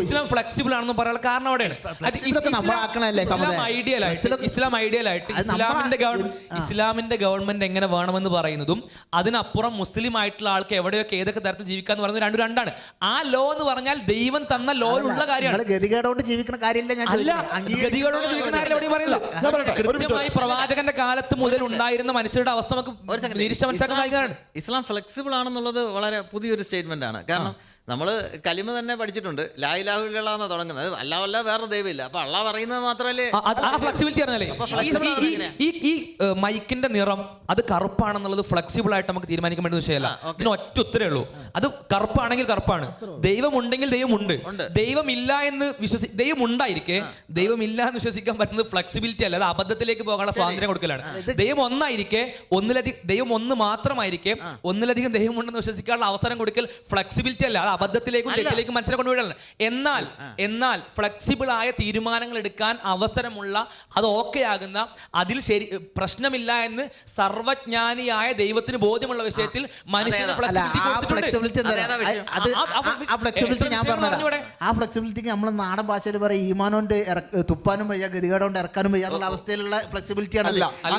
ഇസ്ലാം flexible ആണെന്ന് പറയാനുള്ള കാരണം അവിടെയാണ്. ഇസ്ലാം ഐഡിയലായിട്ട് ഇസ്ലാമിന്റെ ഗവൺമെന്റ് എങ്ങനെ വേണമെന്ന് പറയുന്നതും അതിനപ്പുറം മുസ്ലിം ആയിട്ടുള്ള ആൾക്ക് എവിടെയൊക്കെ ഏതൊക്കെ തരത്തിൽ ജീവിക്കാന്ന് പറയുന്നത് രണ്ടാണ്. ആ ലോ എന്ന് പറഞ്ഞാൽ ദൈവം തന്ന ലോയിലുള്ള കാര്യമാണ്. ഗതികേടോണ്ട് ജീവിക്കുന്ന കാര്യമില്ല. ഗതികേടോണ്ട് ജീവിക്കുന്ന കാര്യം എവിടെയും പറയില്ല. കൃത്യമായി പ്രവാചകന്റെ കാലത്ത് മുതൽ ഉണ്ടായിരുന്ന മനുഷ്യരുടെ അവസ്ഥ നമുക്ക് മനസ്സിലാക്കാൻ. ഇസ്ലാം ഫ്ലെക്സിബിൾ ആണെന്നുള്ളത് വളരെ പുതിയൊരു സ്റ്റേറ്റ്മെന്റ് ആണ്. കാരണം നമ്മൾ കലിമ തന്നെ പഠിച്ചിട്ടുണ്ട്, ലാ ഇലാഹ ഇല്ലല്ലാഹ് എന്നാ തുടങ്ങുന്നത്, അല്ലാഹ് വേറെ ദൈവമില്ല. അപ്പൊ അള്ളാഹ് പറയുന്നത് മാത്രമല്ലേ ഫ്ലെക്സിബിലിറ്റി പറഞ്ഞാലേ. ഈ മൈക്കിന്റെ നിറം അത് കറുപ്പാണെന്നുള്ളത് ഫ്ലെക്സിബിൾ ആയിട്ട് നമുക്ക് തീരുമാനിക്കാൻ വേണ്ടി വിഷയമല്ല. ഇതിന് ഒറ്റ ഉത്തരേ ഉള്ളൂ, അത് കറുപ്പാണെങ്കിൽ കറുപ്പാണ്. ദൈവം ഉണ്ടെങ്കിൽ ദൈവമുണ്ട്. ദൈവം ഇല്ല എന്ന് ദൈവം ഉണ്ടായിരിക്കെ ദൈവമില്ല എന്ന് വിശ്വസിക്കാൻ പറ്റുന്നത് ഫ്ലെക്സിബിലിറ്റി അല്ല, അത് അബദ്ധത്തിലേക്ക് പോകാനുള്ള സ്വാതന്ത്ര്യം കൊടുക്കലാണ്. ദൈവം ഒന്നായിരിക്കെ ദൈവം ഒന്ന് മാത്രമായിരിക്കെ ഒന്നിലധികം ദൈവം ഉണ്ടെന്ന് വിശ്വസിക്കാനുള്ള അവസരം കൊടുക്കൽ ഫ്ലെക്സിബിലിറ്റി അല്ല, അബദ്ധത്തിലേക്കും തെറ്റിലേക്കും മനസ്സിനെ കൊണ്ടുപോയിട്ടാണ്. എന്നാൽ ഫ്ലെക്സിബിൾ ആയ തീരുമാനങ്ങൾ എടുക്കാൻ അവസരമുള്ള, അത് ഓക്കെ ആകുന്ന, അതിൽ പ്രശ്നമില്ല എന്ന് സർവജ്ഞാനിയായ ദൈവത്തിന് ബോധ്യമുള്ള വിഷയത്തിൽ മനുഷ്യന് ഫ്ലെക്സിബിലിറ്റിക്ക് നമ്മൾ നാടൻ ഭാഷയിൽ പറയും ഈമാനോണ്ട് തുപ്പാനും വയ്യ ഗതികേടോണ്ട് ഇറക്കാനും വയ്യ എന്നുള്ള അവസ്ഥയിലുള്ള ഫ്ലെക്സിബിലിറ്റി ആണല്ലോ.